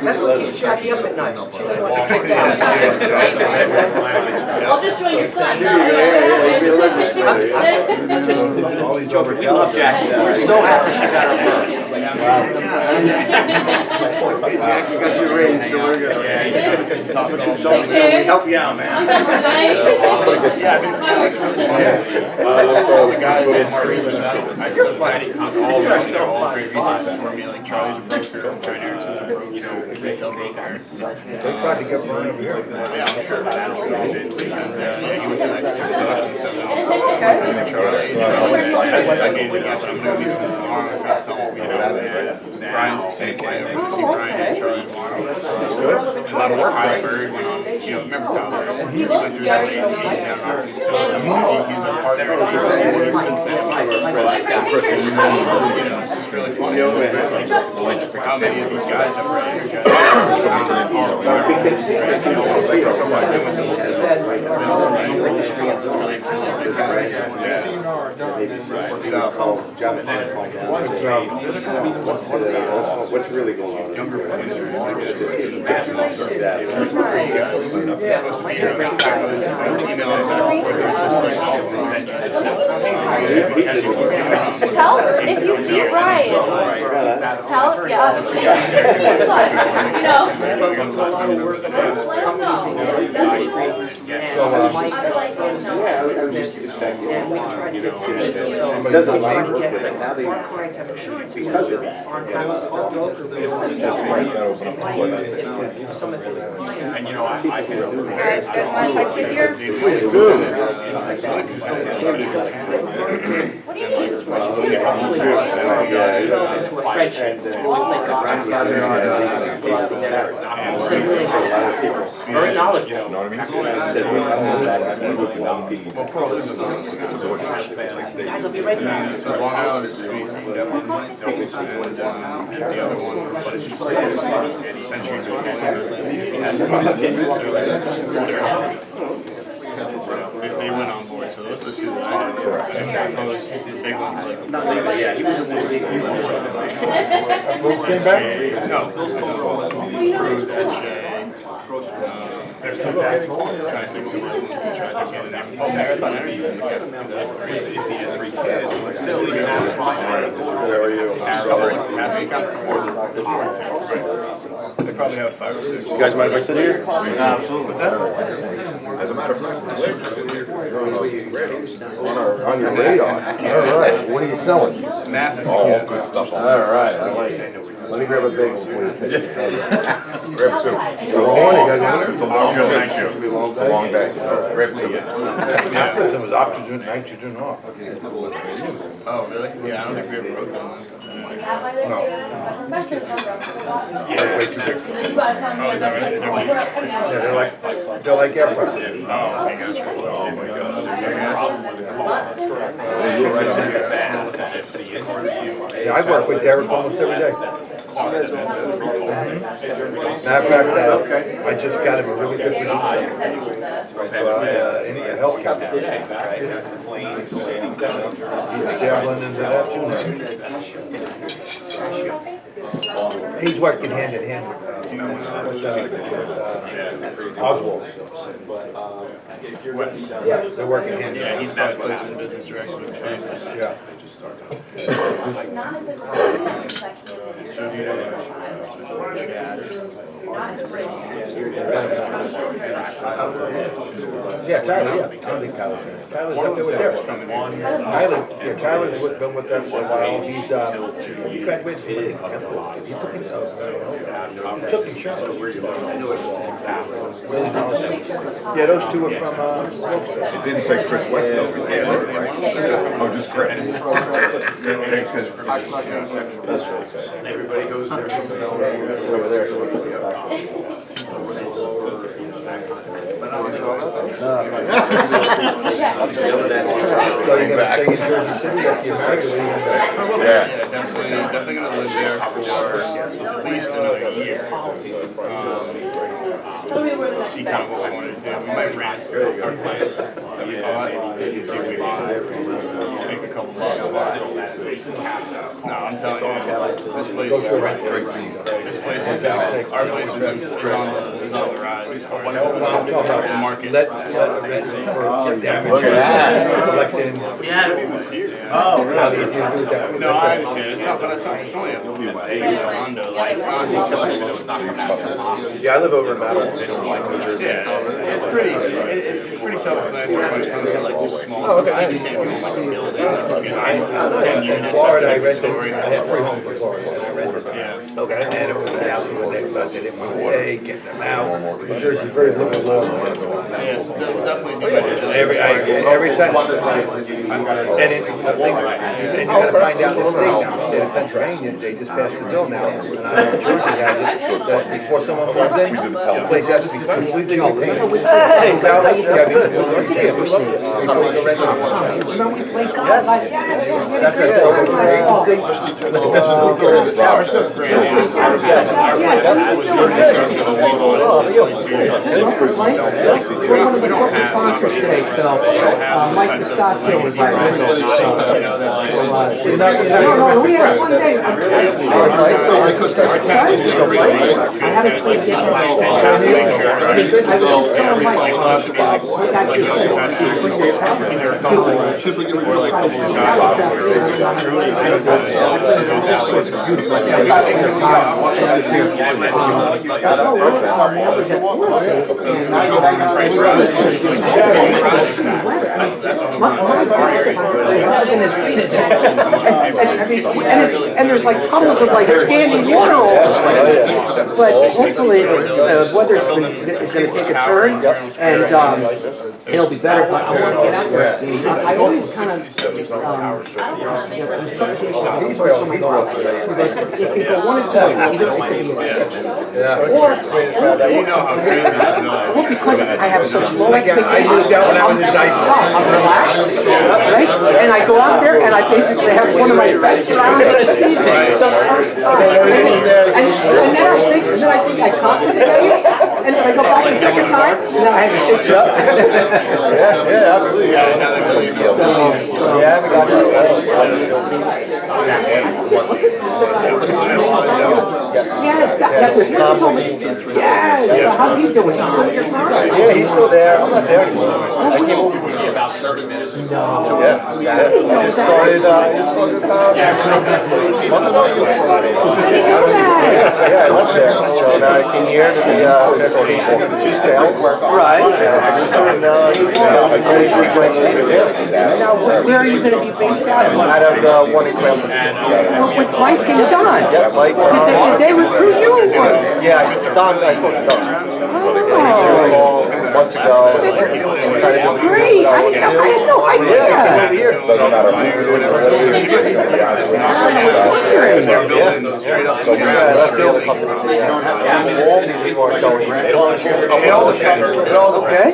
That's what keeps Jackie up at night. She doesn't want to kick out. I'll just join your son. Just joking. We love Jackie. We're so happy she's at our firm. Hey, Jack, you got your raise, so we're good. So we help you out, man. All the guys in Marine, I still find all three reasons for me, like Charlie's a broker, John Erickson's a broker, you know, retail broker. They tried to get Brian over here. Yeah, I'm sure that he went to like 10 bucks and stuff. Charlie, I gave it up, I'm gonna be this tomorrow, I'm gonna tell him, you know, Brian's the same way, I see Brian and Charlie tomorrow. That's good. A lot of work. Kyle Bird went on, you know, remember Kyle Bird? He went through his late teens down Rocky, so he's a partner. He's been saying, it's just really funny. How many of these guys have energized? What's really going on? Younger players are Tell if you see Ryan. Tell, yeah. It doesn't like our clients have insurance because of that. Our broker bills. Some of these clients. And you know, I can. Alright, good. Mind if I sit here? What do you mean? Very knowledgeable. You know what I mean? Guys, I'll be right back. So Long Island is sweet, definitely. And the other one, but it's just centuries of they went on board, so those are the two that I opposed these big ones like. Yeah, he was in the league. Came back? No, Cruz, SJ. There's no back. Trying to think some other ones. There's Marathon Energy. If he had 3 kids, but still even has 5. There are you. Passing accounts, it's more than this more than 10. They probably have 5 or 6. You guys mind if I sit here? Absolutely. What's that? As a matter of fact, on your radar. All right. What are you selling? Math is All good stuff. All right. I like it. Let me grab a big one for you. Grab 2. It's a long day. It's a long day. Grab 2. It was oxygen, nitrogen off. Oh, really? Yeah, I don't think we ever wrote them. No. They're way too big. Oh, is that right? Yeah, they're like airplanes. Oh, okay, gotcha. Oh my god. Yeah, I work with Derek almost every day. Matter of fact, I just got him a really good producer. Any health company. He's dabbling into that too now. He's working hand in hand with Oswald. Yeah, they're working hand in hand. Yeah, he's best placed in business director with Translate. Yeah. They just started. Yeah, Tyler, yeah. I don't think Tyler's Tyler's up there with Derek. Tyler's been with us for a while. He graduated from he took insurance. Yeah, those two are from, It didn't say Chris West though, yeah, right? Oh, just Chris. Everybody goes there. over there. So you're gonna stay in Jersey City if you're married, or are you gonna? Yeah, definitely gonna live there for at least another year. See kind of what we wanted to do. We might rent our place that we bought and see if we can make a couple bucks. No, I'm telling you, this place is our place is on the rise as far as the market. Let for damage, collecting. Oh, It's not easy to do that. No, I understand. It's not, but it's only a condo. Like, it's not. Yeah, I live over in Madeline, New Jersey. Yeah, it's pretty self-explanatory when it comes to like just small stuff. I understand people like building, fucking 10 units. Florida, I that's a rented, different I had 3 homes in Florida, and I rented. Yeah. Okay. And it was a house with they didn't want to pay, getting them out. New Jersey's very liberal laws on that stuff. Yeah, definitely do it. Every time, and you're gonna find out in the state now, the state of Pennsylvania, they just passed the bill now, and New Jersey has it, that before someone moves in, the place has to be completely open. Hey, that's how you do it. That's a agency. We're one of the corporate sponsors today, so Mike Pistasio was my No, we had one day. I haven't played yet. I was just telling Mike, we got your and there's like puddles of like standing water all over the place. But hopefully the weather is going to take a turn, and it'll be better. But I want to get out there. I always kind of it can go one of two ways. Either it could be a or because I have such low expectations, I'm relaxed, right? And I go out there and I basically have one of my best rounds of the season, the first time. And then I think I conquered the game, and then I go back the second time, and then I had to shake you up. Yeah, absolutely. Yes, that's what you told me. Yes, how's he doing? He's still your son? Yeah, he's still there. I'm not there anymore. Oh, really? No. Yeah. I just started about a month ago. I didn't know that. Yeah, I left there. So now I came here to the transportation to do sales. Right. Producer and my Stevens Hill. Now, where are you going to be based out of? Out of one in Cleveland. With Mike and Don? Yeah, Mike. Did they recruit you? Yeah, I spoke to Don. Oh. Months ago. That's great. I had no idea. I was wondering. They're building straight up. I left the other company. They just weren't going. It all depends. Okay.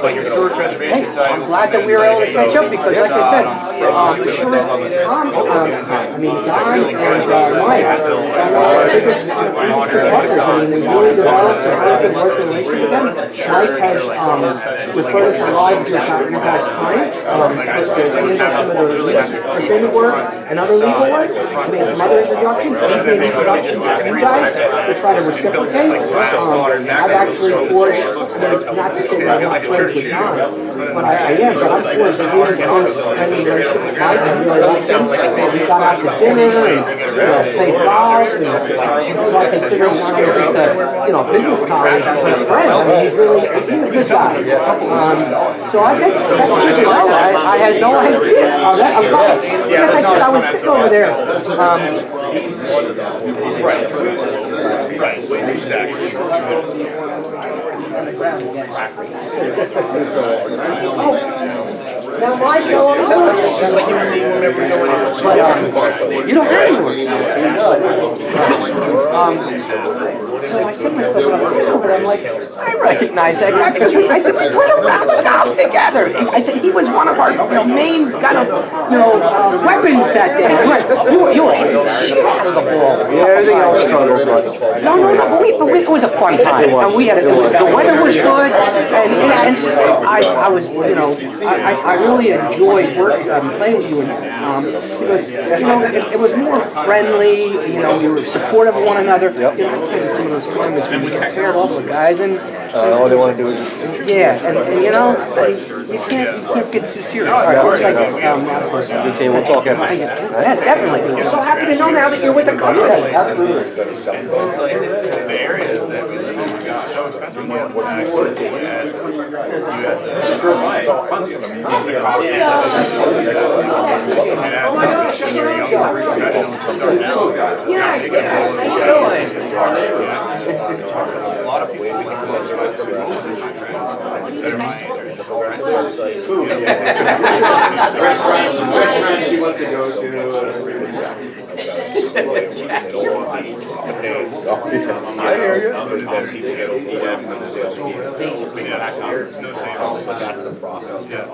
But your storage preservation side. I'm glad that we were able to catch up because, like I said, Don and Mike are our biggest partners. I mean, we really developed a very good working relationship with them. Mike has referred us a lot of your guys' clients because they're doing some of the agreement work and other legal work. We made some other introductions. We've made introductions to you guys to try to reciprocate. I've actually forged, not to say that I'm not friends with Don, but I am, but I'm forged a really close friendly relationship with Mike. I really like him. We got out to dinner and played golf. So I consider him not only just a business colleague, but a friend. I mean, he's a good guy. So that's good to know. I had no idea. I'm glad. As I said, I was sitting over there. Right, exactly. Now, Mike, but you don't have yours. So I said to myself, when I was sitting over there, I'm like, I recognize that guy because I said, we played a round of golf together. I said, he was one of our main kind of, weapons that day. You were shit out out of the ball. Yeah, everything else struggled, but. No, it was a fun time. And we had, the weather was good, and I was, you know, I really enjoyed playing with you and Tom, because, you know, it was more friendly, you know, we were supportive of one another. Yep. You know, I played in some of those tournaments when we paired off with guys, and All they want to do is just. yeah, and you know, you can't get too serious. All right, looks like, Just say, we'll talk after. yes, definitely. I'm so happy to know now that you're with the company. Absolutely. Since like the area that we live in was so expensive, you had the taxes, you had the cost of when you're a young professional starting out. It's hard. It's hard. A lot of people, most of my friends that are my age are just over. Restaurants she wants to go to. I hear you. It's no sales. That's the process. Yeah.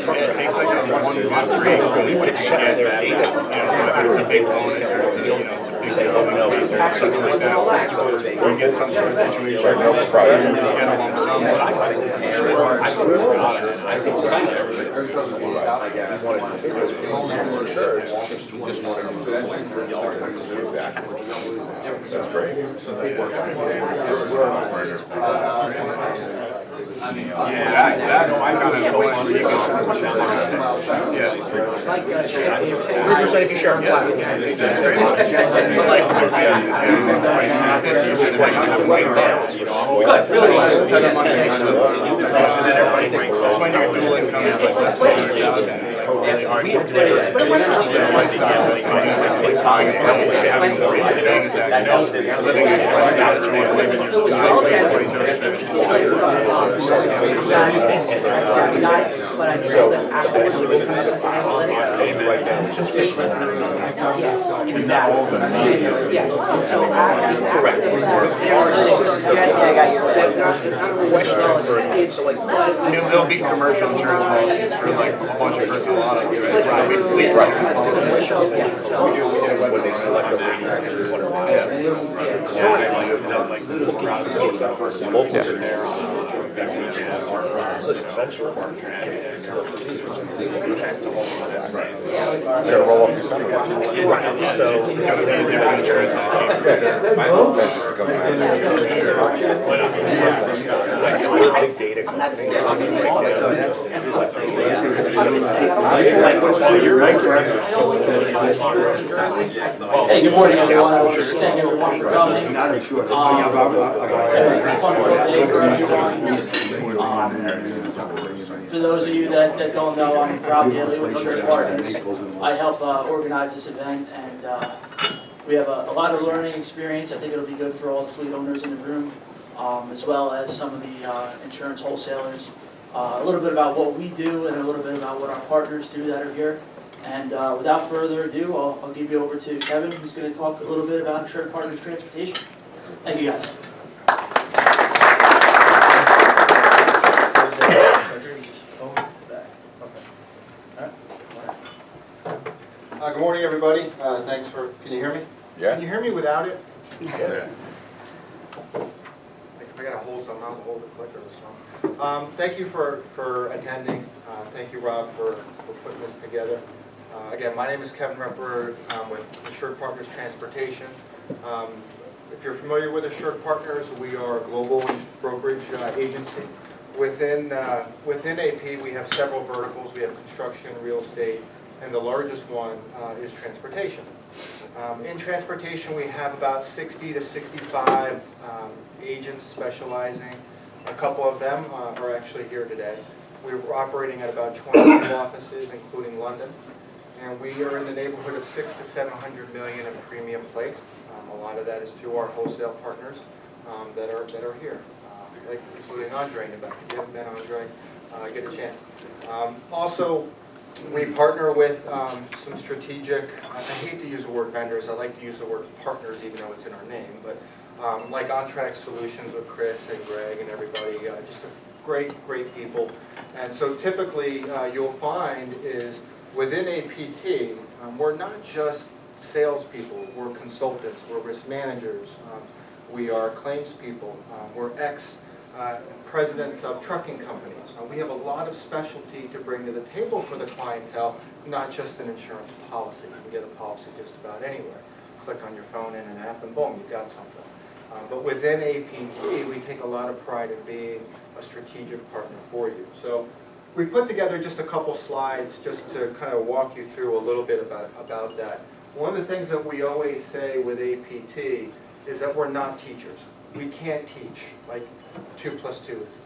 It takes like a 1 to 3 really quick to get that, you know, whether it's a big bonus or it's a, you know, it's a big development piece or something like that. Or you get some sort of situation where you just get a lump sum. But I think That's great. yeah, that's I kind of wanted to keep it. Yeah. That's great. But like, Good, really. That's the type of money you should. And then everybody brings. That's when your dual income is like less than 100,000. It's like really hard to live a lifestyle that's conducive to like buying a place, having the three things that you know, living in a lifestyle that's really living in but I know that afterwards we will kind of analytics. Yes, exactly. Yes, and so after there'll be commercial insurance policies for like a bunch of personal autos, right? There'll be fleet insurance policies. When they select the ratings, what are so roll up your summer. So it's gotta be a different insurance Big data. Hey, good morning, everyone. I want to thank everyone for coming. For those of you that don't know, I'm Rob Daly with Short Partners. I help organize this event, and we have a lot of learning experience. I think it'll be good for all the fleet owners in the room, as well as some of the insurance wholesalers. A little bit about what we do and a little bit about what our partners do that are here. And without further ado, I'll give you over to Kevin, who's going to talk a little bit about Assured Partners Transportation. Thank you, guys. Good morning, everybody. Thanks for, can you hear me? Yeah. Can you hear me without it? Yeah. I gotta hold something, I'll hold the clicker or something. Thank you for attending. Thank you, Rob, for putting this together. Again, my name is Kevin Remper. I'm with Assured Partners Transportation. If you're familiar with Assured Partners, we are a global brokerage agency. Within AP, we have several verticals. We have construction, real estate, and the largest one is transportation. In transportation, we have about 60 to 65 agents specializing. A couple of them are actually here today. We're operating at about 22 offices, including London, and we are in the neighborhood of 600 to 700 million in premium placed. A lot of that is through our wholesale partners that are here, like including Andre in the back. If you haven't met Andre, get a chance. Also, we partner with some strategic, I hate to use the word vendors, I like to use the word partners even though it's in our name, but like On-Track Solutions with Chris and Greg and everybody, just a great people. And so typically you'll find is within APT, we're not just salespeople, we're consultants, we're risk managers, we are claims people, we're ex-presidents of trucking companies. We have a lot of specialty to bring to the table for the clientele, not just an insurance policy. You can get a policy just about anywhere. Click on your phone in an app and boom, you've got something. But within APT, we take a lot of pride in being a strategic partner for you. So we put together just a couple slides just to kind of walk you through a little bit about that. One of the things that we always say with APT is that we're not teachers. We can't teach, like 2 + 2 it's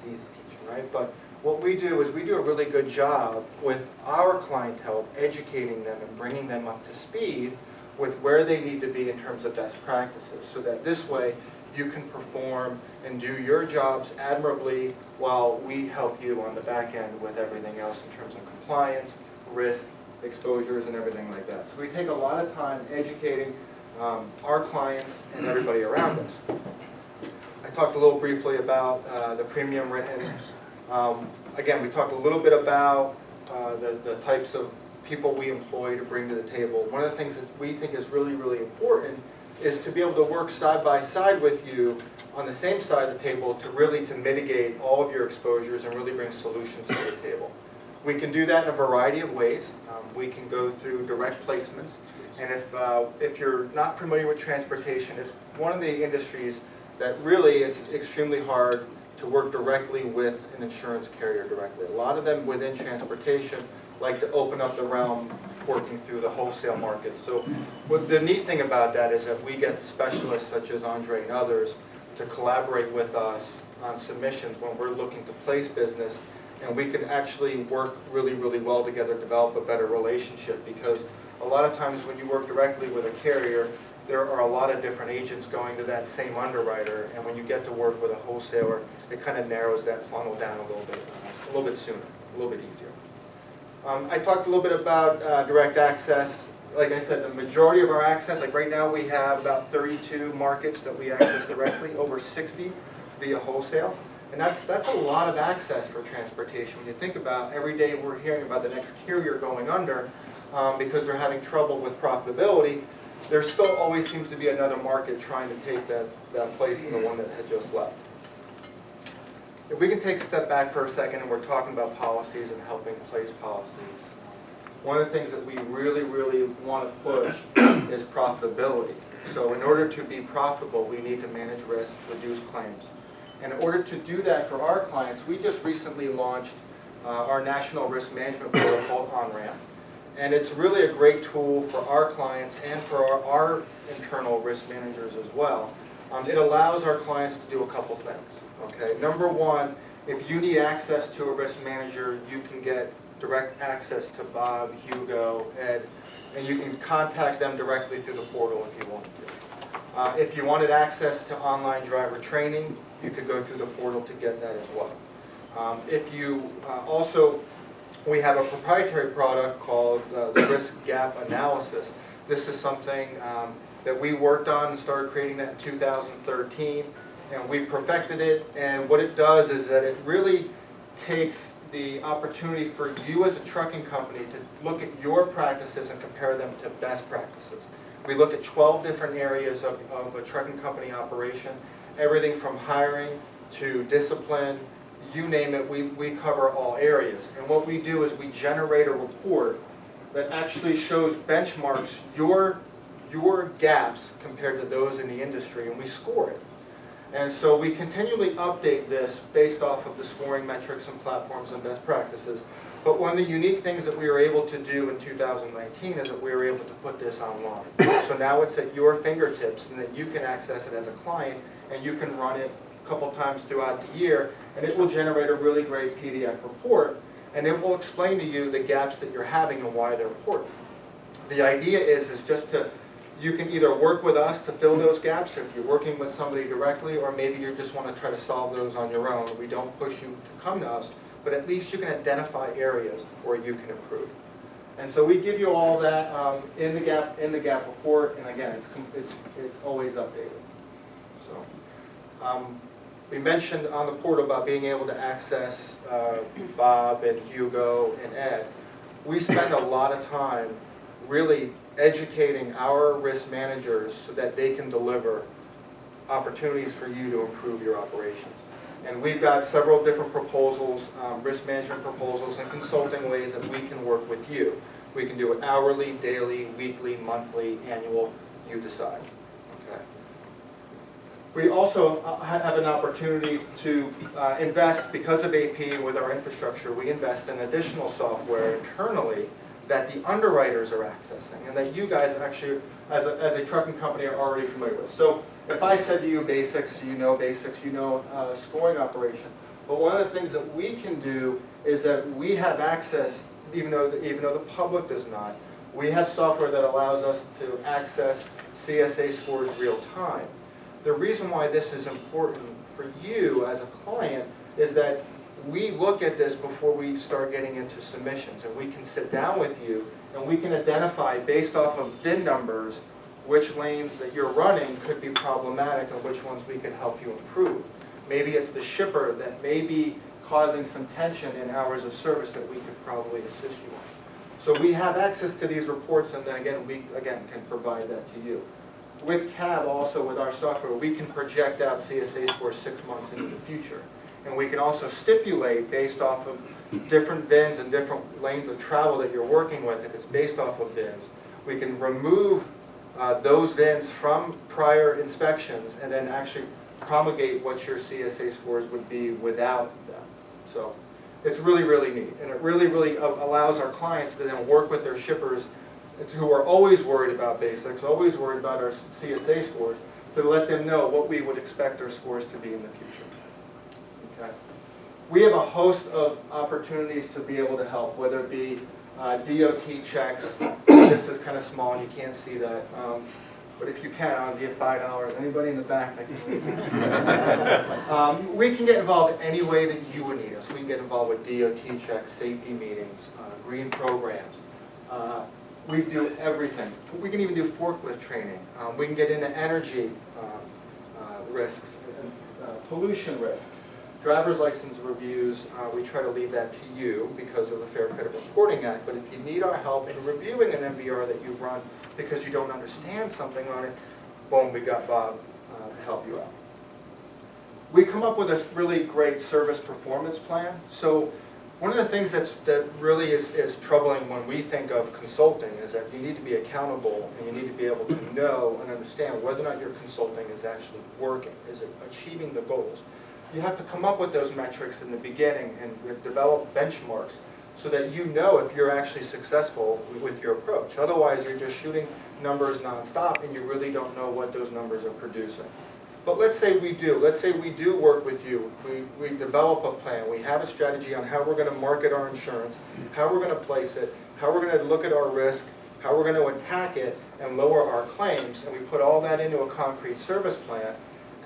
easy teaching, right? But what we do is we do a really good job with our clientele, educating them and bringing them up to speed with where they need to be in terms of best practices, so that this way you can perform and do your jobs admirably while we help you on the back end with everything else in terms of compliance, risk, exposures, and everything like that. So we take a lot of time educating our clients and everybody around us. I talked a little briefly about the premium written. Again, we talked a little bit about the types of people we employ to bring to the table. One of the things that we think is really, really important is to be able to work side by side with you on the same side of the table to mitigate all of your exposures and really bring solutions to the table. We can do that in a variety of ways. We can go through direct placements, and if you're not familiar with transportation, it's one of the industries that really it's extremely hard to work directly with an insurance carrier directly. A lot of them within transportation like to open up the realm working through the wholesale market. So what the neat thing about that is that we get specialists such as Andre and others to collaborate with us on submissions when we're looking to place business, and we can actually work really, really well together, develop a better relationship, because a lot of times when you work directly with a carrier, there are a lot of different agents going to that same underwriter, and when you get to work with a wholesaler, it kind of narrows that funnel down a little bit sooner, a little bit easier. I talked a little bit about direct access. Like I said, the majority of our access, like right now we have about 32 markets that we access directly, over 60 via wholesale. And that's a lot of access for transportation. When you think about every day we're hearing about the next carrier going under because they're having trouble with profitability, there still always seems to be another market trying to take that place in the one that had just left. If we can take a step back for a second and we're talking about policies and helping place policies, one of the things that we really, really want to push is profitability. So in order to be profitable, we need to manage risk, reduce claims. And in order to do that for our clients, we just recently launched our national risk management portal called OnRamp. And it's really a great tool for our clients and for our internal risk managers as well. It allows our clients to do a couple things. Okay, number one, if you need access to a risk manager, you can get direct access to Bob, Hugo, Ed, and you can contact them directly through the portal if you wanted to. If you wanted access to online driver training, you could go through the portal to get that as well. If you we have a proprietary product called the Risk Gap Analysis. This is something that we worked on and started creating that in 2013. And we perfected it, and what it does is that it really takes the opportunity for you as a trucking company to look at your practices and compare them to best practices. We look at 12 different areas of a trucking company operation, everything from hiring to discipline, you name it, we cover all areas. And what we do is we generate a report that actually shows benchmarks your gaps compared to those in the industry, and we score it. And so we continually update this based off of the scoring metrics and platforms and best practices. But one of the unique things that we were able to do in 2019 is that we were able to put this online. So now it's at your fingertips, and that you can access it as a client, and you can run it a couple times throughout the year, and it will generate a really great PDF report, and it will explain to you the gaps that you're having and why they're important. The idea is just to, you can either work with us to fill those gaps if you're working with somebody directly, or maybe you just want to try to solve those on your own. We don't push you to come to us, but at least you can identify areas where you can improve. And so we give you all that in the gap report, and again, it's always updated. So we mentioned on the portal about being able to access Bob and Hugo and Ed. we spend a lot of time really educating our risk managers so that they can deliver opportunities for you to improve your operations. And we've got several different proposals, risk management proposals and consulting ways that we can work with you. We can do it hourly, daily, weekly, monthly, annual, you decide. Okay. We also have an opportunity to invest, because of AP with our infrastructure, we invest in additional software internally that the underwriters are accessing and that you guys actually, as a trucking company, are already familiar with. So if I said to you basics, you know scoring operation. But one of the things that we can do is that we have access, even though the public does not, we have software that allows us to access CSA scores real time. The reason why this is important for you as a client is that we look at this before we start getting into submissions, and we can sit down with you and we can identify, based off of VIN numbers, which lanes that you're running could be problematic and which ones we can help you improve. Maybe it's the shipper that may be causing some tension in hours of service that we could probably assist you on. So we have access to these reports, and then again, we can provide that to you. With CAB also, with our software, we can project out CSA scores 6 months into the future. And we can also stipulate, based off of different VINs and different lanes of travel that you're working with, if it's based off of VINs, we can remove those VINs from prior inspections and then actually promulgate what your CSA scores would be without them. So it's really, really neat. And it really, really allows our clients to then work with their shippers who are always worried about basics, always worried about our CSA scores, to let them know what we would expect our scores to be in the future. Okay. We have a host of opportunities to be able to help, whether it be DOT checks. This is kind of small and you can't see that. But if you can, I'll give $5. Anybody in the back that can? We can get involved any way that you would need us. We can get involved with DOT checks, safety meetings, green programs. We do everything. We can even do forklift training. We can get into energy risks, pollution risks, driver's license reviews. We try to leave that to you because of the Fair Credit Reporting Act. But if you need our help in reviewing an MVR that you've run because you don't understand something on it, boom, we got Bob to help you out. We come up with a really great service performance plan. So one of the things that really is troubling when we think of consulting is that you need to be accountable and you need to be able to know and understand whether or not your consulting is actually working. Is it achieving the goals? You have to come up with those metrics in the beginning and develop benchmarks so that you know if you're actually successful with your approach. Otherwise, you're just shooting numbers nonstop and you really don't know what those numbers are producing. But let's say we do. Let's say we do work with you. We develop a plan. We have a strategy on how we're going to market our insurance, how we're going to place it, how we're going to look at our risk, how we're going to attack it and lower our claims. And we put all that into a concrete service plan.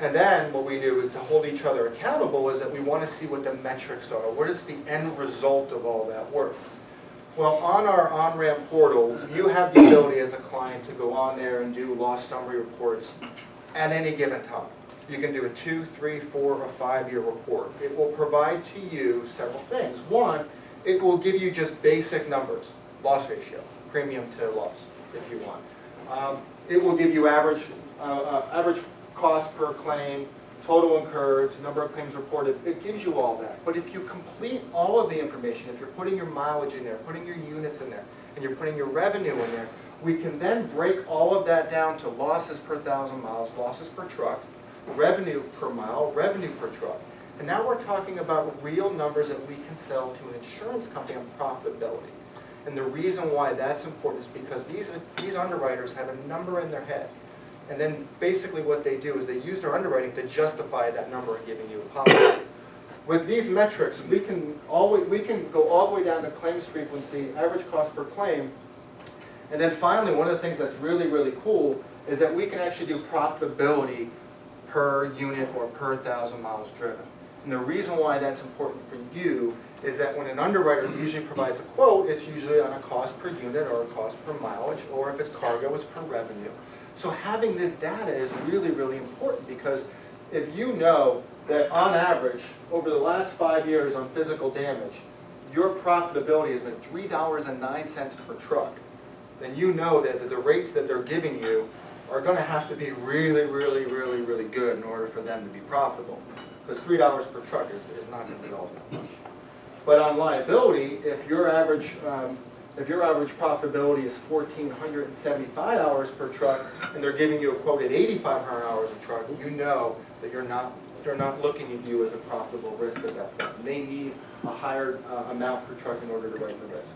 And then what we do is to hold each other accountable is that we want to see what the metrics are. What is the end result of all that work? Well, on our OnRAMP portal, you have the ability as a client to go on there and do loss summary reports at any given time. You can do a 2, 3, 4, or 5-year report. It will provide to you several things. One, it will give you just basic numbers, loss ratio, premium to loss, if you want. It will give you average cost per claim, total incurred, number of claims reported. It gives you all that. But if you complete all of the information, if you're putting your mileage in there, putting your units in there, and you're putting your revenue in there, we can then break all of that down to losses per 1,000 miles, losses per truck, revenue per mile, revenue per truck. And now we're talking about real numbers that we can sell to an insurance company on profitability. And the reason why that's important is because these underwriters have a number in their head. And then basically what they do is they use their underwriting to justify that number and giving you a policy. With these metrics, we can go all the way down to claims frequency, average cost per claim. And then finally, one of the things that's really, really cool is that we can actually do profitability per unit or per 1,000 miles driven. And the reason why that's important for you is that when an underwriter usually provides a quote, it's usually on a cost per unit or a cost per mileage, or if it's cargo, it's per revenue. So having this data is really, really important because if you know that on average, over the last 5 years on physical damage, your profitability has been $3.09 per truck, then you know that the rates that they're giving you are going to have to be really, really, really, really good in order for them to be profitable. Because $3 per truck is not going to be all that much. But on liability, if your average profitability is 1,475 hours per truck, and they're giving you a quote at 8,500 hours a truck, you know that they're not looking at you as a profitable risk at that point. They need a higher amount per truck in order to write the risk.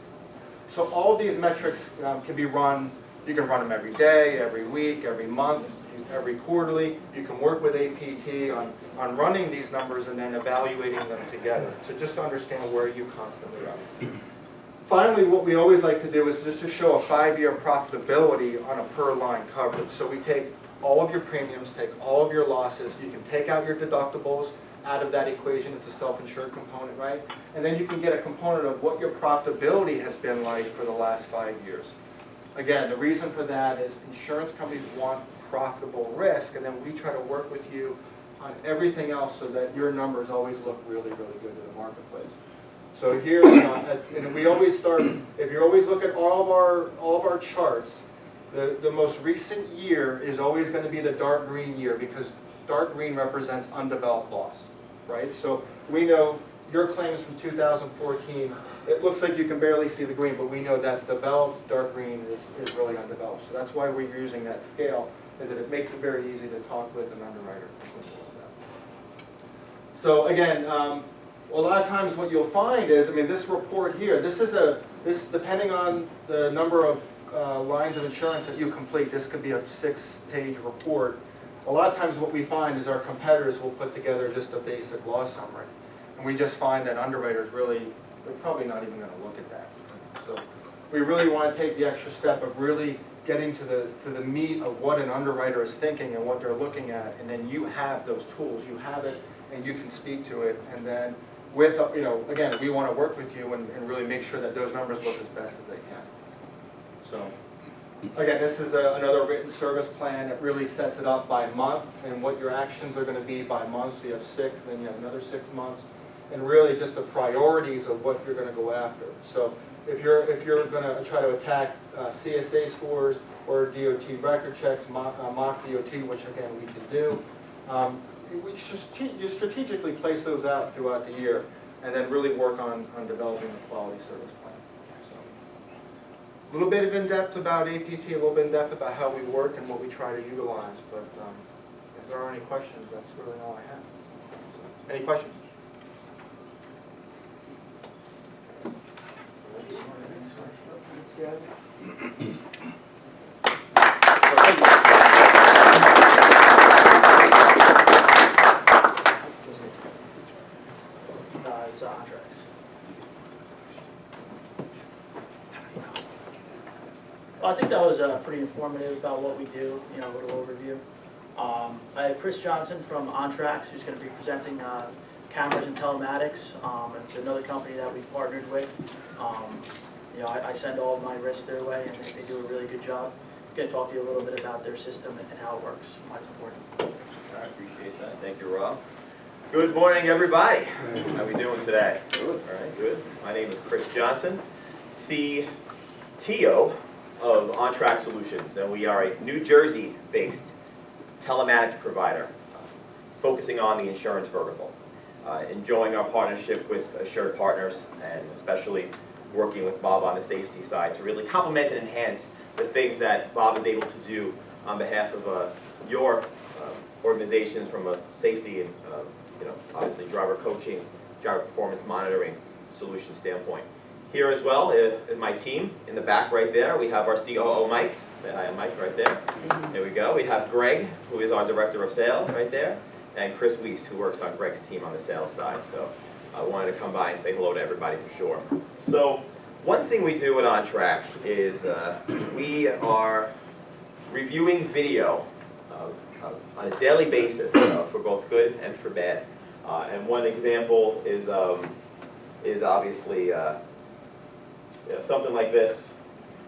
So all of these metrics can be run. You can run them every day, every week, every month, every quarterly. You can work with APT on running these numbers and then evaluating them together. So just to understand where you constantly are. Finally, what we always like to do is just to show a 5-year profitability on a per line coverage. So we take all of your premiums, take all of your losses. You can take out your deductibles out of that equation. It's a self-insured component, right? And then you can get a component of what your profitability has been like for the last 5 years. Again, the reason for that is insurance companies want profitable risk, and then we try to work with you on everything else so that your numbers always look really, really good in the marketplace. So here, and we always start, if you always look at all of our charts, the most recent year is always going to be the dark green year, because dark green represents undeveloped loss, right? So we know your claims from 2014, it looks like you can barely see the green, but we know that's developed. Dark green is really undeveloped. So that's why we're using that scale, is that it makes it very easy to talk with an underwriter. So again, a lot of times what you'll find is, this report here, this depending on the number of lines of insurance that you complete, this could be a 6-page report. A lot of times what we find is our competitors will put together just a basic loss summary. And we just find that underwriters really, they're probably not even going to look at that. So we really want to take the extra step of really getting to the meat of what an underwriter is thinking and what they're looking at, and then you have those tools, you have it, and you can speak to it, and then with, again, we want to work with you and really make sure that those numbers look as best as they can. So, again, this is another written service plan that really sets it up by month and what your actions are going to be by month. So you have 6, then you have another 6 months, and really just the priorities of what you're going to go after. So if you're going to try to attack CSA scores or DOT record checks, mock DOT, which again we can do, you strategically place those out throughout the year, and then really work on developing a quality service plan. So, a little bit of in-depth about APT, a little bit in-depth about how we work and what we try to utilize, but if there are any questions, that's really all I have. So, any questions? It's Ontrax. Well, I think that was pretty informative about what we do, a little overview. I have Chris Johnson from Ontrax, who's going to be presenting cameras and telematics. It's another company that we've partnered with. I send all of my risks their way, and they do a really good job. I'm going to talk to you a little bit about their system and how it works, why it's important. I appreciate that. Thank you, Rob. Good morning, everybody. How are we doing today? Good. All right, good. My name is Chris Johnson, CTO of Ontrax Solutions, and we are a New Jersey-based telematics provider focusing on the insurance vertical. Enjoying our partnership with Assured Partners, and especially working with Bob on the safety side to really complement and enhance the things that Bob is able to do on behalf of your organizations from a safety and obviously driver coaching, driver performance monitoring solution standpoint. Here as well is my team in the back right there. We have our COO Mike. Say hi, Mike, right there. There we go. We have Greg, who is our director of sales right there, and Chris Wiest, who works on Greg's team on the sales side. So I wanted to come by and say hello to everybody for sure. So one thing we do at Ontrax is we are reviewing video on a daily basis for both good and for bad. And one example is obviously something like this,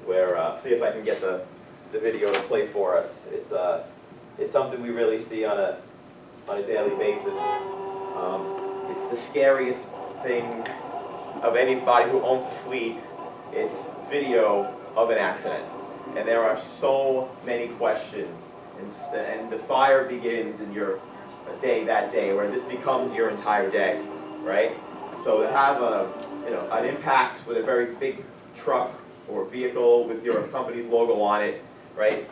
where see if I can get the video to play for us. It's something we really see on a daily basis. It's the scariest thing of anybody who owns a fleet, it's video of an accident. And there are so many questions, and the fire begins in your day that day, where this becomes your entire day, right? So to have an impact with a very big truck or vehicle with your company's logo on it, right?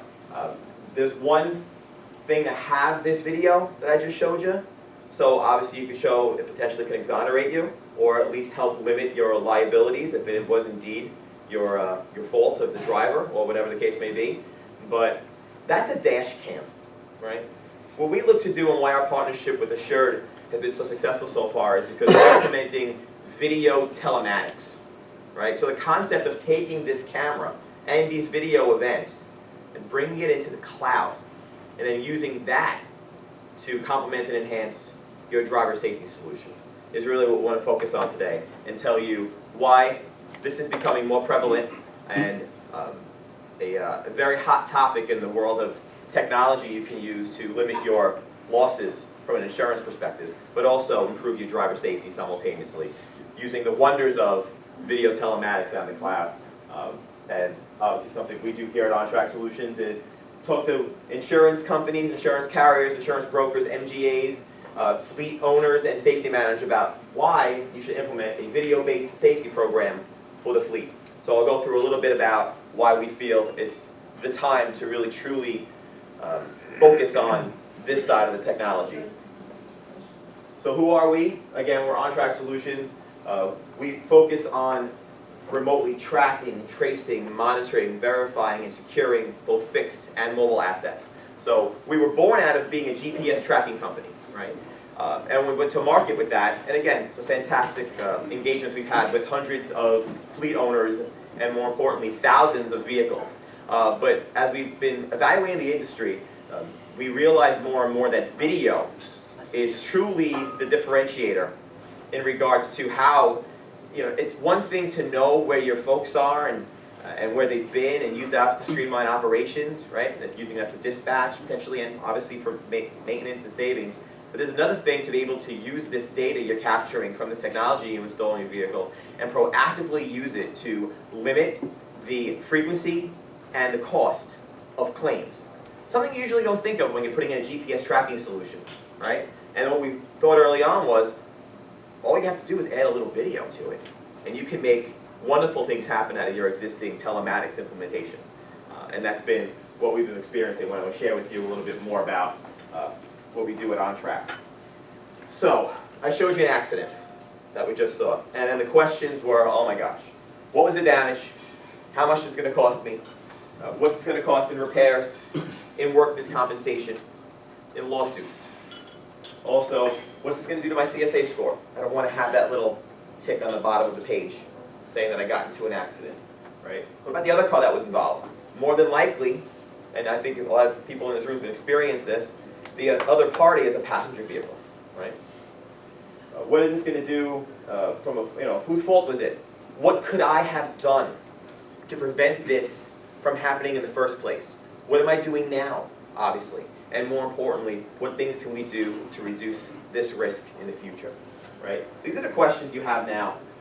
There's one thing to have this video that I just showed you. So obviously you could show it potentially can exonerate you, or at least help limit your liabilities if it was indeed your fault of the driver, or whatever the case may be. But that's a dash cam, right? What we look to do, and why our partnership with Assured has been so successful so far, is because we're implementing video telematics, right? So the concept of taking this camera and these video events and bringing it into the cloud, and then using that to complement and enhance your driver safety solution is really what we want to focus on today, and tell you why this is becoming more prevalent and a very hot topic in the world of technology you can use to limit your losses from an insurance perspective, but also improve your driver safety simultaneously, using the wonders of video telematics on the cloud. And obviously something we do here at OnTrack Solutions is talk to insurance companies, insurance carriers, insurance brokers, MGAs, fleet owners, and safety managers about why you should implement a video-based safety program for the fleet. So I'll go through a little bit about why we feel it's the time to really truly focus on this side of the technology. So who are we? Again, we're OnTrack Solutions. We focus on remotely tracking, tracing, monitoring, verifying, and securing both fixed and mobile assets. So we were born out of being a GPS tracking company, right? And we went to market with that. And again, the fantastic engagements we've had with hundreds of fleet owners, and more importantly, thousands of vehicles. But as we've been evaluating the industry, we realize more and more that video is truly the differentiator in regards to how, it's one thing to know where your folks are and where they've been, and use that to streamline operations, right? Using that for dispatch potentially, and obviously for maintenance and savings. But there's another thing to be able to use this data you're capturing from this technology you install in your vehicle and proactively use it to limit the frequency and the cost of claims. Something you usually don't think of when you're putting in a GPS tracking solution, right? And what we thought early on was, all you have to do is add a little video to it, and you can make wonderful things happen out of your existing telematics implementation. And that's been what we've been experiencing when I will share with you a little bit more about what we do at OnTrack. So, I showed you an accident that we just saw, and then the questions were, oh my gosh, what was the damage? How much is it going to cost me? What's it going to cost in repairs, in workman's compensation, in lawsuits? Also, what's this going to do to my CSA score? I don't want to have that little tick on the bottom of the page saying that I got into an accident, right? What about the other car that was involved? More than likely, and I think a lot of people in this room have experienced this, the other party is a passenger vehicle, right? What is this going to do from a, whose fault was it? What could I have done to prevent this from happening in the first place? What am I doing now, obviously? And more importantly, what things can we do to reduce this risk in the future, right? So these are the questions you have now.